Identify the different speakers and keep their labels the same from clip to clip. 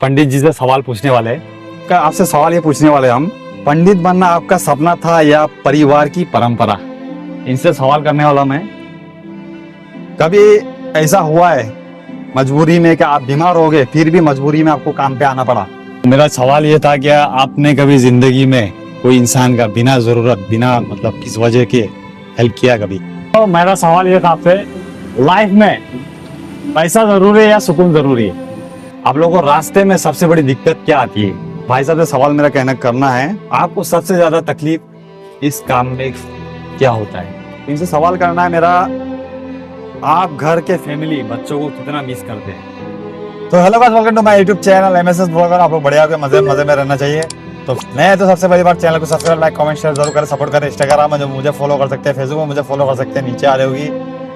Speaker 1: पंडित जी से सवाल पूछने वाले हैं। आपसे सवाल ये पूछने वाले हम, पंडित बनना आपका सपना था या परिवार की परंपरा? इनसे सवाल करने वाला मैं। कभी ऐसा हुआ है मजबूरी में कि आप बीमार हो गए फिर भी मजबूरी में आपको काम पे आना पड़ा? मेरा सवाल ये था कि आपने कभी जिंदगी में कोई इंसान का बिना जरूरत बिना मतलब किस वजह के हेल्प किया कभी? तो मेरा सवाल ये था आपसे, लाइफ में पैसा जरूरी है या सुकून जरूरी है? आप लोगों को रास्ते में सबसे बड़ी दिक्कत क्या आती है? भाई साहब से सवाल मेरा कहना करना है, आपको सबसे ज्यादा तकलीफ इस काम में क्या होता है? इनसे सवाल करना है मेरा, आप घर के फैमिली बच्चों को कितना मिस करते हैं? तो hello guys, welcome to my YouTube channel MSS blogger. आप लोग बढ़िया होकर मजे में रहना चाहिए। तो मैं तो सबसे पहली बार चैनल को सब्सक्राइब, लाइक, कमेंट, शेयर जरूर करें, सपोर्ट करें। इंस्टाग्राम में जो मुझे फॉलो कर सकते हैं, फेसबुक में मुझे फॉलो कर सकते हैं, नीचे आ रही होगी।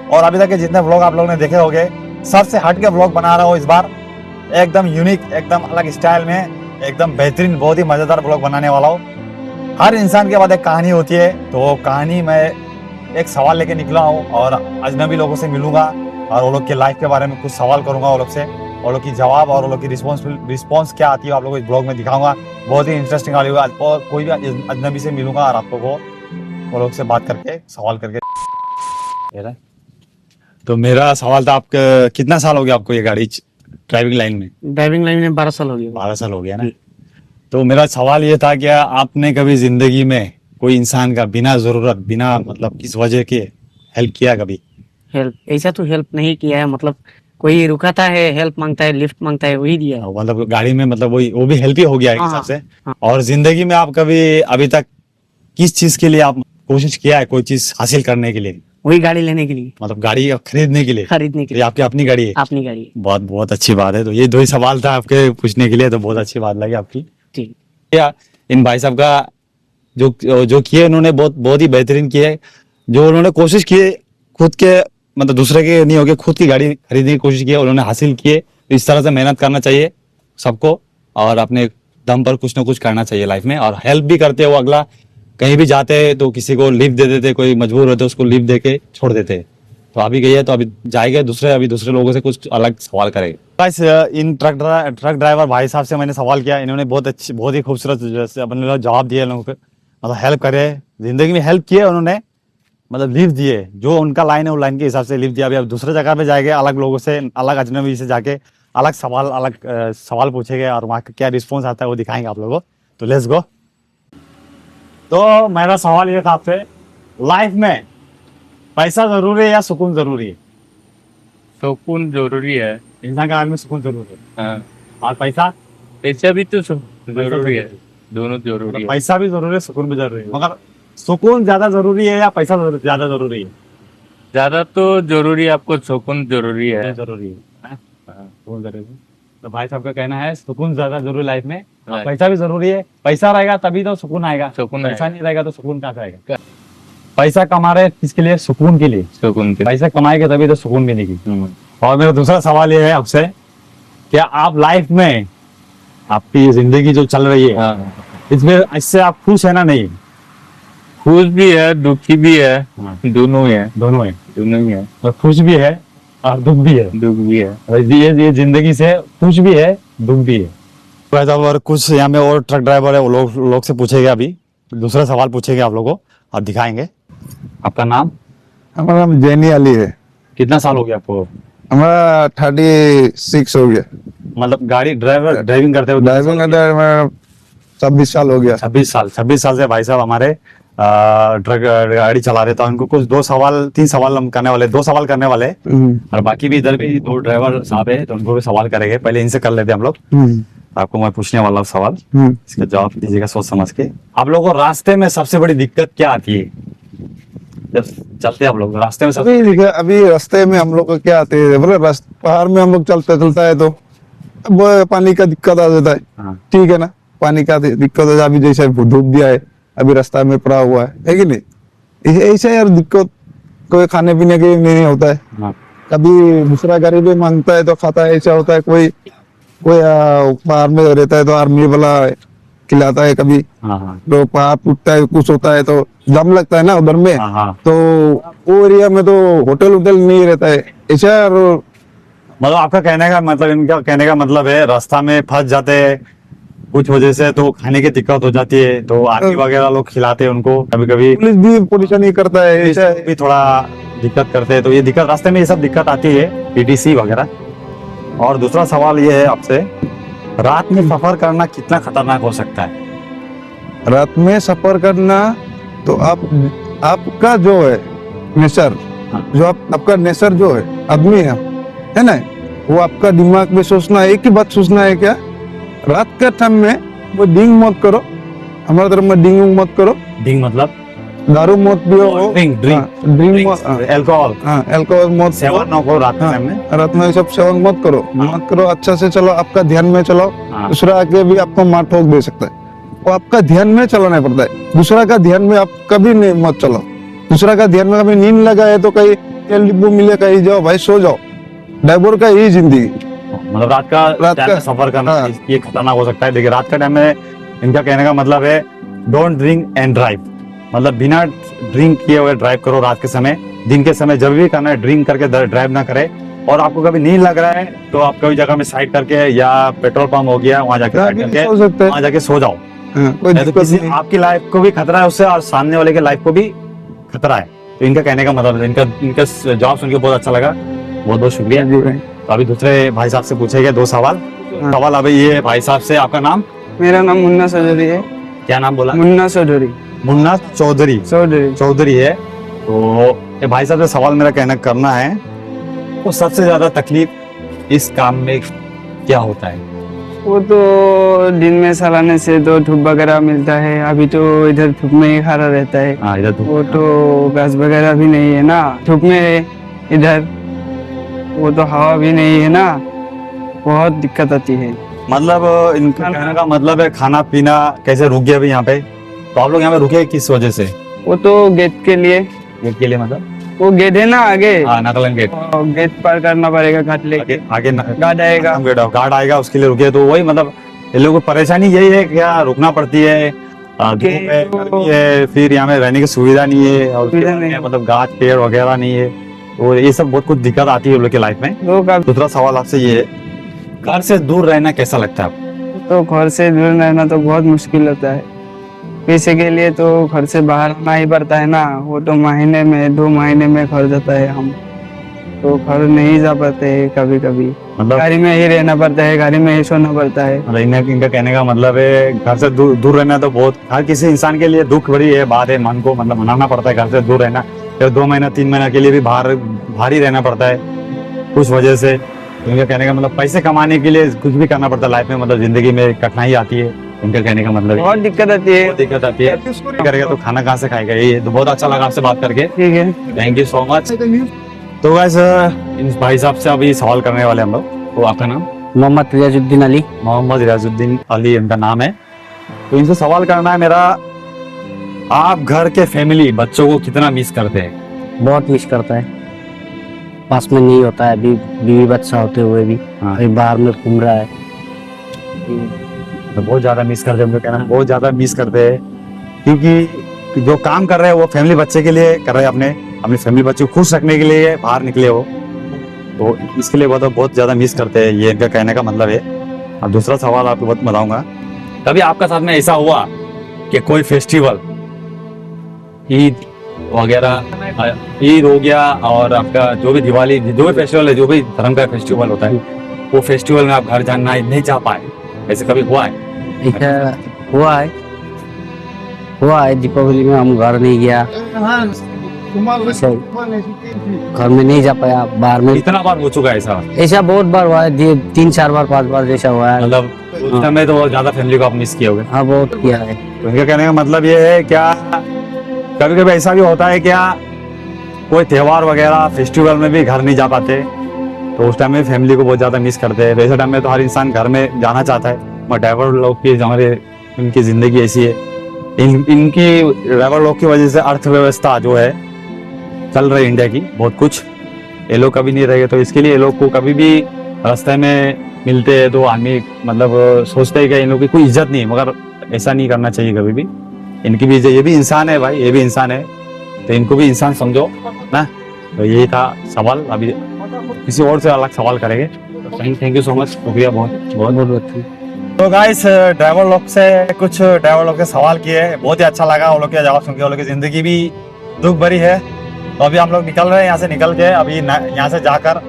Speaker 1: और अभी तक के जितने ब्लॉग आप लोगों ने देखे होंगे, सबसे हट के ब्लॉग बना रहा हूँ इस बार, एकदम यूनिक, एकदम अलग स्टाइल में, एकदम बेहतरीन, बहुत ही मजेदार ब्लॉग बनाने वाला हूँ। हर इंसान के बाद एक कहानी होती है, तो वो कहानी में एक सवाल लेके निकला हूँ और अजनबी लोगों से मिलूंगा और वो लोग के लाइफ के बारे में कुछ सवाल करूंगा वो लोग से, वो लोग की जवाब और वो लोग की रिस्पॉन्स क्या आती है आप लोगों को इस ब्लॉग में दिखाऊंगा। बहुत ही इंटरेस्टिंग वाली होगा। और कोई भी अजनबी से मिलूंगा और आप लोगों को वो लोग से बात करके सवाल करके। तो मेरा सवाल था, आपका कितना साल हो गया आपको ये गाड़ी ड्राइविंग लाइन में?
Speaker 2: ड्राइविंग लाइन में 12 साल हो गया।
Speaker 1: 12 साल हो गया ना। तो मेरा सवाल ये था कि आपने कभी जिंदगी में कोई इंसान का बिना जरूरत बिना मतलब किस वजह के हेल्प किया कभी?
Speaker 2: हेल्प ऐसा तो हेल्प नहीं किया है, मतलब कोई रुकाता है, हेल्प मांगता है, लिफ्ट मांगता है, वही दिया है।
Speaker 1: मतलब गाड़ी में मतलब वो भी हेल्प ही हो गया एक
Speaker 2: हाँ,
Speaker 1: हिसाब से।
Speaker 2: हाँ।
Speaker 1: और जिंदगी में आप कभी अभी तक किस चीज के लिए आप कोशिश किया है, कोई चीज हासिल करने के लिए?
Speaker 2: वही गाड़ी लेने के लिए,
Speaker 1: मतलब गाड़ी खरीदने के लिए?
Speaker 2: खरीदने के
Speaker 1: ये
Speaker 2: लिए।
Speaker 1: आपकी अपनी गाड़ी है?
Speaker 2: अपनी गाड़ी है।
Speaker 1: बहुत बहुत अच्छी बात है। तो ये दो ही सवाल था आपके पूछने के लिए, तो बहुत अच्छी बात लगी आपकी।
Speaker 2: ठीक।
Speaker 1: या इन भाई साहब का जो किए उन्होंने बहुत ही बेहतरीन किए। जो उन्होंने कोशिश की खुद के मतलब दूसरे के नहीं होके खुद की गाड़ी खरीदने की कोशिश की, उन्होंने हासिल किए। तो इस तरह से मेहनत करना चाहिए सबको और अपने दम पर कुछ ना कुछ करना चाहिए लाइफ में। और हेल्प भी करते हो, अगला कहीं भी जाते हैं तो किसी को लिफ्ट दे देते, कोई मजबूर होते उसको लिफ्ट दे के छोड़ देते। तो अभी गई है तो अभी जाएंगे दूसरे लोगों से कुछ अलग सवाल करेंगे। गाइस, इन ट्रक ड्राइवर भाई साहब से मैंने सवाल किया, इन्होंने बहुत ही खूबसूरत अपने जवाब दिए लोगों को, मतलब हेल्प करे, जिंदगी में हेल्प किए उन्होंने, मतलब लिफ्ट दिए। जो उनका लाइन है वो लाइन के हिसाब से लिफ्ट दिया। अभी अब दूसरे जगह पे जाएंगे, अलग लोगों से, अलग अजनबी से जाके अलग सवाल पूछेंगे और वहाँ का क्या रिस्पॉन्स आता है वो दिखाएंगे आप लोगों को। तो लेट्स गो। तो मेरा सवाल ये था आपसे, लाइफ में पैसा जरूरी है या सुकून जरूरी है?
Speaker 3: सुकून जरूरी है।
Speaker 1: इंसान का में सुकून जरूरी है।
Speaker 3: हाँ,
Speaker 1: और पैसा?
Speaker 3: पैसा भी तो जरूरी है, दोनों जरूरी है।
Speaker 1: पैसा भी जरूरी है, सुकून भी जरूरी है, मगर सुकून ज्यादा जरूरी है या पैसा ज्यादा जरूरी है?
Speaker 3: ज्यादा तो जरूरी है, आपको सुकून जरूरी है।
Speaker 1: जरूरी है। सुकून जरूरी है। तो भाई साहब का कहना है सुकून ज्यादा जरूरी लाइफ में,
Speaker 3: हाँ।
Speaker 1: पैसा भी जरूरी है। पैसा रहेगा तभी तो सुकून आएगा,
Speaker 3: सुकून
Speaker 1: पैसा
Speaker 3: आएगा।
Speaker 1: नहीं रहेगा तो सुकून कहाँ से आएगा? पैसा कमा रहे किसके लिए? सुकून के लिए।
Speaker 3: सुकून के।
Speaker 1: पैसा कमाएंगे तभी तो सुकून मिलेगी। और मेरा दूसरा सवाल ये है आपसे, क्या आप लाइफ में आपकी जिंदगी जो चल रही है
Speaker 3: हाँ,
Speaker 1: इसमें इससे आप खुश है ना? नहीं,
Speaker 3: खुश भी है, दुखी भी है,
Speaker 1: हाँ।
Speaker 3: दोनों है,
Speaker 1: दोनों है।
Speaker 3: दोनों ही है।
Speaker 1: और खुश भी है और दुख भी है।
Speaker 3: दुख भी है।
Speaker 1: और ये जिंदगी से खुश भी है, दुख भी है। और कुछ यहाँ में और ट्रक ड्राइवर है, वो लोग से पूछेंगे, अभी दूसरा सवाल पूछेंगे आप लोगों को और दिखाएंगे। आपका नाम?
Speaker 4: हमारा नाम जैनी अली है।
Speaker 1: कितना साल हो गया आपको?
Speaker 4: हमारा 36 हो गया।
Speaker 1: मतलब ड्राइविंग करते हो?
Speaker 4: ड्राइविंग करते हमारा 26 साल हो गया।
Speaker 1: 26 साल से भाई साहब हमारे ट्रक गाड़ी चला रहे थे। उनको कुछ 3 सवाल हम करने वाले, 2 सवाल करने वाले, और बाकी भी इधर भी 2 ड्राइवर साहब है तो उनको भी सवाल करेंगे। पहले इनसे कर लेते हैं हम लोग। आपको मैं पूछने वाला हूँ सवाल, इसका जवाब दीजिएगा सोच समझ के। आप लोगों को रास्ते में सबसे बड़ी दिक्कत क्या आती है जब चलते हैं आप लोग रास्ते में?
Speaker 4: अभी रास्ते में हम लोग को क्या आते है, बोले पहाड़ में हम लोग चलता है तो अब पानी का दिक्कत आ जाता है।
Speaker 1: हाँ।
Speaker 4: ठीक है ना, पानी का दिक्कत हो जाए। अभी जैसे धूप दिया है, अभी रास्ता में पड़ा हुआ है कि नहीं? ऐसा यार दिक्कत, कोई खाने पीने के नहीं होता है।
Speaker 1: हाँ।
Speaker 4: कभी दूसरा गाड़ी भी मांगता है तो खाता है, ऐसा होता है। कोई बाहर में रहता है तो आर्मी वाला खिलाता है कभी।
Speaker 1: हाँ।
Speaker 4: तो पहाड़ टूटता है, कुछ होता है तो दम लगता है ना उधर में।
Speaker 1: हाँ।
Speaker 4: तो वो एरिया में तो होटल नहीं रहता है ऐसा।
Speaker 1: मतलब आपका कहने का मतलब, इनका कहने का मतलब है रास्ता में फंस जाते हैं कुछ वजह से, तो खाने की दिक्कत हो जाती है, तो आर्मी वगैरह लोग खिलाते हैं उनको, कभी कभी
Speaker 4: पुलिस भी परेशानी करता है, ऐसा है।
Speaker 1: भी थोड़ा दिक्कत करते हैं, तो ये दिक्कत रास्ते में ये सब दिक्कत आती है, पीटीसी वगैरह। और दूसरा सवाल ये है आपसे, रात में सफर करना कितना खतरनाक हो सकता है?
Speaker 4: रात में सफर करना तो आपका जो है नेचर, जो आपका नेचर जो है, आदमी है ना, वो आपका दिमाग में सोचना है, एक ही बात सोचना है क्या, रात के टाइम में वो ड्रिंक मत करो, हमारे तरफ में ड्रिंक मत करो,
Speaker 1: ड्रिंक मतलब
Speaker 4: दारू मत पियो,
Speaker 1: ड्रिंक
Speaker 4: ड्रिंक
Speaker 1: अल्कोहल
Speaker 4: अल्कोहल मत
Speaker 1: सेवन न करो रात के
Speaker 4: हाँ,
Speaker 1: टाइम में।
Speaker 4: रात में ये सब सेवन मत करो, मत करो, अच्छा से चलो, आपका ध्यान में चलो,
Speaker 1: हाँ।
Speaker 4: दूसरा आके भी आपको मार ठोक दे सकता है, वो आपका ध्यान में चलाना पड़ता है, दूसरा का ध्यान में आप कभी नहीं मत चलो, दूसरा का ध्यान में कभी नींद लगा है तो कहीं तेल डिब्बू मिले कहीं जाओ भाई, सो जाओ, ड्राइवर का यही जिंदगी।
Speaker 1: मतलब रात
Speaker 4: रात
Speaker 1: टाइम
Speaker 4: का-
Speaker 1: में सफर करना
Speaker 4: हाँ।
Speaker 1: ये खतरनाक हो सकता है। देखिए रात का टाइम में इनका कहने का मतलब है डोंट ड्रिंक एंड ड्राइव, मतलब बिना ड्रिंक किए हुए ड्राइव करो रात के समय। दिन के समय जब भी करना है ड्रिंक करके ड्राइव ना करे। और आपको कभी नींद लग रहा है तो आप कभी जगह में साइड करके, या पेट्रोल पंप हो गया वहां जाके साइड करके
Speaker 4: सो सकते हैं,
Speaker 1: वहां जाके सो जाओ।
Speaker 4: हाँ, कोई
Speaker 1: नहीं तो
Speaker 4: दिक्कत
Speaker 1: किसी
Speaker 4: नहीं।
Speaker 1: आपकी लाइफ को भी खतरा है उससे, और सामने वाले के लाइफ को भी खतरा है। तो इनका कहने का मतलब है, इनका जवाब सुन के बहुत अच्छा लगा, बहुत बहुत शुक्रिया। तो अभी दूसरे भाई साहब से पूछेंगे 2 सवाल।
Speaker 4: हाँ।
Speaker 1: सवाल अभी ये भाई साहब से, आपका नाम
Speaker 2: मेरा नाम मुन्ना चौधरी है।
Speaker 1: क्या नाम बोला?
Speaker 2: मुन्ना चौधरी
Speaker 1: मुन्ना चौधरी
Speaker 2: चौधरी
Speaker 1: चौधरी है। तो ये भाई साहब से सवाल मेरा कहना करना है, तो सबसे ज्यादा तकलीफ इस काम में क्या होता है?
Speaker 2: वो तो दिन में सालाने से तो धूप वगैरह मिलता है, अभी तो इधर धूप में ही खड़ा रहता है।
Speaker 1: हाँ इधर
Speaker 2: वो तो घास वगैरह भी नहीं है ना, धूप में है इधर, वो तो हवा भी नहीं है ना, बहुत दिक्कत आती है।
Speaker 1: मतलब इनका कहने का मतलब है खाना पीना कैसे रुक गया अभी यहाँ पे? तो आप लोग यहाँ पे रुके किस वजह से?
Speaker 2: वो तो गेट के लिए,
Speaker 1: गेट के लिए मतलब?
Speaker 2: वो गेट है ना आगे,
Speaker 1: हाँ नागालैंड गेट।
Speaker 2: गेट पार करना पड़ेगा, घाट लेके
Speaker 1: आगे
Speaker 2: गार्ड आएगा।
Speaker 1: गार्ड आएगा, उसके लिए रुके। तो वही मतलब ये लोगों को परेशानी यही है, क्या रुकना पड़ती है, धूप है, गर्मी है, फिर यहाँ में रहने की सुविधा नहीं है, और
Speaker 2: सुविधा नहीं है।
Speaker 1: मतलब गाछ पेड़ वगैरह नहीं है, तो ये सब बहुत कुछ दिक्कत आती है उन लोग की लाइफ में।
Speaker 2: तो का
Speaker 1: दूसरा सवाल आपसे ये है, घर से दूर रहना कैसा लगता है आपको?
Speaker 2: तो घर से दूर रहना तो बहुत मुश्किल होता है, पैसे के लिए तो घर से बाहर आना ही पड़ता है ना, वो तो महीने में 2 महीने में घर जाता है हम, तो घर नहीं जा पाते कभी कभी,
Speaker 1: मतलब
Speaker 2: गाड़ी में ही रहना पड़ता है, गाड़ी में ही सोना पड़ता है।
Speaker 1: मतलब इनका कहने का मतलब है घर से दूर रहना तो बहुत हर किसी इंसान के लिए दुख भरी है बात है, मन को मतलब मनाना पड़ता है घर से दूर रहना। फिर 2 महीना 3 महीना के लिए भी बाहर ही रहना पड़ता है कुछ वजह से। तो इनका कहने का मतलब पैसे कमाने के लिए कुछ भी करना पड़ता है लाइफ में, मतलब जिंदगी में कठिनाई आती है। इनका कहने का मतलब
Speaker 2: बहुत दिक्कत आती है।
Speaker 1: बहुत दिक्कत आती है, करेगा तो खाना कहाँ से खाएगा? ये तो बहुत अच्छा लगा आपसे बात करके,
Speaker 2: ठीक है,
Speaker 1: थैंक यू सो मच। तो गाइस इन भाई साहब से अभी सवाल करने वाले हम लोग। तो आपका नाम?
Speaker 2: मोहम्मद रियाजुद्दीन अली।
Speaker 1: मोहम्मद रियाजुद्दीन अली इनका नाम है। तो इनसे सवाल करना है मेरा, आप घर के फैमिली बच्चों को कितना मिस करते हैं?
Speaker 2: बहुत मिस करता है, पास में नहीं होता है, अभी बीवी बच्चा होते हुए भी
Speaker 1: हाँ।
Speaker 2: अभी बाहर में घूम रहा है।
Speaker 1: तो बहुत ज्यादा मिस करते हैं, उनको कहना है, बहुत ज्यादा मिस करते हैं, क्योंकि जो काम कर रहे हैं वो फैमिली बच्चे के लिए कर रहे हैं, अपने फैमिली बच्चे को खुश रखने के लिए बाहर निकले हो, तो इसके लिए बहुत ज्यादा मिस करते हैं, ये इनका कहने का मतलब है। अब दूसरा सवाल आपको बहुत बताऊंगा, कभी आपका साथ में ऐसा हुआ कि कोई फेस्टिवल, ईद वगैरह, ईद हो गया और आपका जो भी दिवाली, जो भी फेस्टिवल है, जो भी धर्म का फेस्टिवल होता है, वो फेस्टिवल में आप घर जाना नहीं जा पाए, ऐसे कभी हुआ है?
Speaker 2: ऐसा हुआ है दीपावली में हम घर नहीं गया, ऐसा घर में नहीं जा पाया, बाहर में।
Speaker 1: कितना बार हो चुका है ऐसा?
Speaker 2: ऐसा बहुत बार हुआ है, 3-4 बार 5 बार जैसा हुआ है।
Speaker 1: मतलब उस समय तो ज्यादा फैमिली को आप मिस किए होगे।
Speaker 2: हाँ बहुत किया है।
Speaker 1: तो इनका कहने का मतलब ये है, क्या कभी कभी ऐसा भी होता है क्या, कोई त्योहार वगैरह फेस्टिवल में भी घर नहीं जा पाते, तो उस टाइम में फैमिली को बहुत ज्यादा मिस करते हैं। तो ऐसे टाइम में तो हर इंसान घर में जाना चाहता है, मगर ड्राइवर लोग की हमारे इनकी जिंदगी ऐसी है, इनकी ड्राइवर लोग की वजह से अर्थव्यवस्था जो है चल रही है इंडिया की, बहुत कुछ ये लोग कभी नहीं रहेंगे। तो इसके लिए ये लोग को कभी भी रास्ते में मिलते हैं तो आदमी मतलब सोचते हैं कि इन लोग की कोई इज्जत नहीं है, मगर ऐसा नहीं करना चाहिए कभी भी। इनकी भी इज्जत, ये भी इंसान है भाई, ये भी इंसान है, तो इनको भी इंसान समझो ना। तो यही था सवाल। अभी किसी और से अलग सवाल करेंगे। थैंक यू सो मच, शुक्रिया बहुत बहुत बहुत। तो गाइस ड्राइवर लोग से कुछ ड्राइवर लोग के सवाल किए, बहुत ही अच्छा लगा वो लोग के जवाब सुन के। वो लोग की जिंदगी भी दुख भरी है। तो अभी हम लोग निकल रहे हैं यहाँ से, निकल के अभी यहाँ से जाकर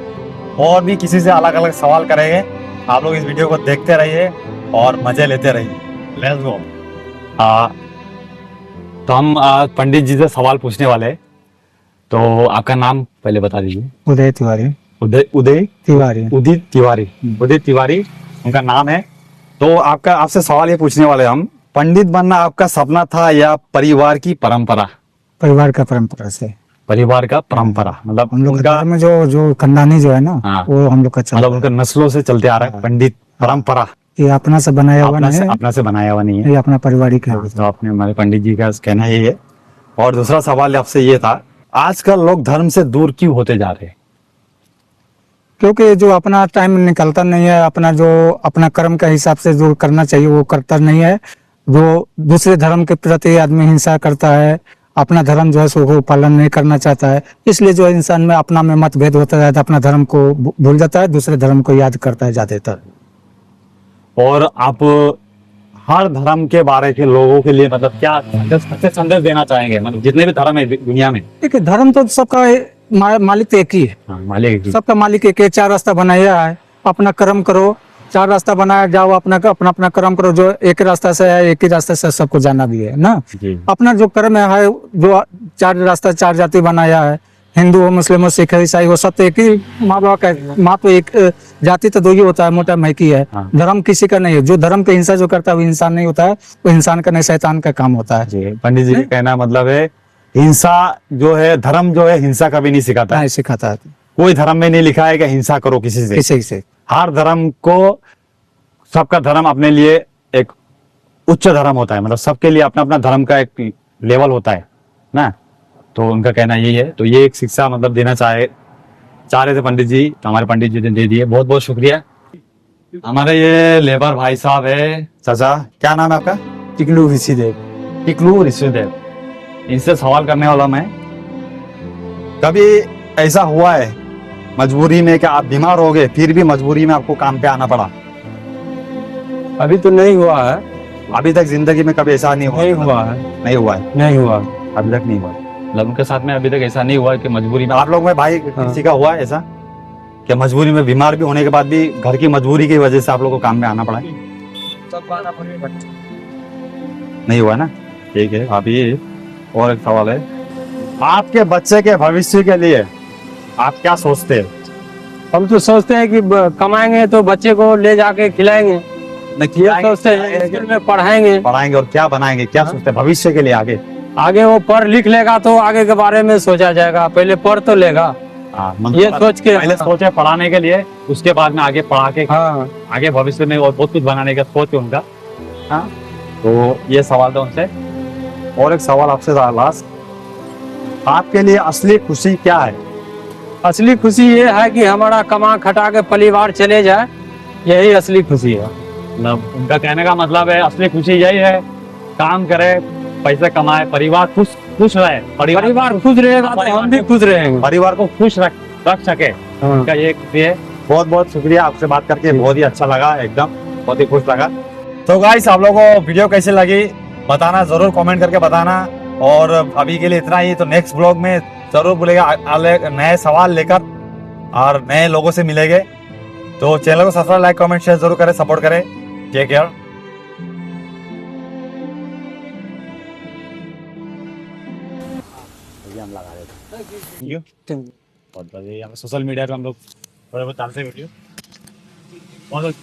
Speaker 1: और भी किसी से अलग अलग सवाल करेंगे। आप लोग इस वीडियो को देखते रहिए और मजे लेते रहिए। Let's go. तो हम पंडित जी से सवाल पूछने वाले हैं। तो आपका नाम पहले बता दीजिए।
Speaker 2: उदय तिवारी।
Speaker 1: उदय
Speaker 2: तिवारी।
Speaker 1: उदित तिवारी। उदित तिवारी उनका नाम है। तो आपसे सवाल ये पूछने वाले हम, पंडित बनना आपका सपना था या परिवार की परंपरा?
Speaker 2: परिवार का परंपरा से,
Speaker 1: परिवार का परंपरा मतलब
Speaker 2: हम लोग
Speaker 1: उनका
Speaker 2: घर में जो खानदानी जो है ना,
Speaker 1: हाँ।
Speaker 2: वो हम लोग का चल
Speaker 1: मतलब उनका नस्लों से चलते आ रहा है पंडित परंपरा।
Speaker 2: ये अपना से बनाया हुआ नहीं है,
Speaker 1: अपना से बनाया हुआ नहीं है,
Speaker 2: ये अपना पारिवारिक है।
Speaker 1: तो आपने हमारे पंडित जी का कहना यही है। और दूसरा सवाल आपसे ये था, आजकल लोग धर्म से दूर क्यों होते जा रहे हैं?
Speaker 2: क्योंकि जो अपना टाइम निकलता नहीं है, अपना कर्म के हिसाब से जो करना चाहिए वो करता नहीं है। जो दूसरे धर्म के प्रति आदमी हिंसा करता है, अपना धर्म जो है सो वो पालन नहीं करना चाहता है, इसलिए जो इंसान में अपना में मतभेद होता है, अपना धर्म को भूल जाता है, दूसरे धर्म को याद करता है ज्यादातर।
Speaker 1: और आप हर धर्म के बारे के लोगों के लिए मतलब क्या संदेश देना चाहेंगे? मतलब जितने भी धर्म है दुनिया में।
Speaker 2: देखिए धर्म तो सबका मालिक तो एक ही है।
Speaker 1: हाँ, मालिक जी।
Speaker 2: सबका मालिक एक है। 4 रास्ता बनाया है, अपना कर्म करो। 4 रास्ता बनाया, जाओ अपना कर्म करो। जो एक रास्ता से है, एक ही रास्ते से सबको जाना भी है ना।
Speaker 1: जी।
Speaker 2: अपना जो कर्म है, जो 4 रास्ता 4 जाति बनाया है, हिंदू हो, मुस्लिम हो, सिख हो, ईसाई हो, सब तो एक ही माँ बाप का। माँ तो एक, जाति तो 2 ही होता है, मोटा मैकी है।
Speaker 1: हाँ।
Speaker 2: धर्म किसी का नहीं है। जो धर्म के हिंसा जो करता है वो इंसान नहीं होता है, वो इंसान का नहीं शैतान का काम होता है।
Speaker 1: जी, पंडित जी का कहना मतलब है हिंसा जो है, धर्म जो है हिंसा कभी नहीं सिखाता है।
Speaker 2: नहीं सिखाता है।
Speaker 1: कोई धर्म में नहीं लिखा है कि हिंसा करो किसी से।
Speaker 2: किसी से
Speaker 1: हर धर्म को, सबका धर्म अपने लिए एक उच्च धर्म होता है। मतलब सबके लिए अपना अपना धर्म का एक लेवल होता है ना। तो उनका कहना यही है। तो ये एक शिक्षा मतलब देना चाह रहे थे पंडित जी, तो हमारे पंडित जी ने दे दिए। बहुत बहुत शुक्रिया। हमारे ये लेबर भाई साहब है। चाचा क्या नाम है आपका?
Speaker 2: टिकलू ऋषिदेव।
Speaker 1: टिकलू ऋषिदेव। इनसे सवाल करने वाला मैं, कभी ऐसा हुआ है मजबूरी में कि आप बीमार हो गए फिर भी मजबूरी में आपको काम पे आना पड़ा?
Speaker 2: अभी तो नहीं हुआ है।
Speaker 1: अभी तक जिंदगी में कभी ऐसा नहीं हुआ?
Speaker 2: नहीं हुआ है।
Speaker 1: नहीं हुआ है,
Speaker 2: नहीं हुआ
Speaker 1: अभी तक नहीं हुआ। मतलब उनके साथ में अभी तक ऐसा नहीं हुआ कि मजबूरी में। आप लोग में भाई किसी का हुआ है ऐसा कि मजबूरी में बीमार भी होने के बाद भी घर की मजबूरी की वजह से आप लोग को काम में आना पड़ा? नहीं हुआ ना। ठीक है। अभी और एक सवाल है, आपके बच्चे के भविष्य के लिए आप क्या सोचते हैं?
Speaker 2: हम तो सोचते हैं कि कमाएंगे तो बच्चे को ले जाके खिलाएंगे। ये सोचते हैं, स्कूल में पढ़ाएंगे
Speaker 1: और क्या बनाएंगे, क्या सोचते हैं भविष्य के लिए? आगे
Speaker 2: वो पढ़ लिख लेगा तो आगे के बारे में सोचा जाएगा। पहले पढ़ तो लेगा। ये सोच के
Speaker 1: पहले सोचे पढ़ाने के लिए, उसके बाद में आगे पढ़ा के
Speaker 2: हाँ,
Speaker 1: आगे भविष्य में और बहुत कुछ बनाने का सोच है उनका। हाँ, तो ये सवाल था उनसे। और एक सवाल आपसे लास्ट, आपके लिए असली खुशी क्या है?
Speaker 2: असली खुशी ये है कि हमारा कमा खटा के परिवार चले जाए, यही असली खुशी है।
Speaker 1: मतलब उनका कहने का मतलब है असली खुशी यही है, काम करे, पैसे कमाए, परिवार खुश रहे।
Speaker 2: परिवार खुश रहेगा तो हम भी खुश रहेंगे।
Speaker 1: परिवार को खुश रख सके, उनका ये खुशी है। बहुत बहुत शुक्रिया, आपसे बात करके बहुत ही अच्छा लगा, एकदम बहुत ही खुश लगा। तो गाइस आप लोगों को वीडियो कैसी लगी बताना, जरूर कमेंट करके बताना। और अभी के लिए इतना ही। तो नेक्स्ट ब्लॉग में जरूर बोलेगा नए सवाल लेकर और नए लोगों से मिलेंगे। तो चैनल को सब्सक्राइब, लाइक, कमेंट, शेयर जरूर करें, सपोर्ट करें। Take care. हम लगा देते हैं। सोशल मीडिया पे हम लोग थोड़े बहुत डालते वीडियो बहुत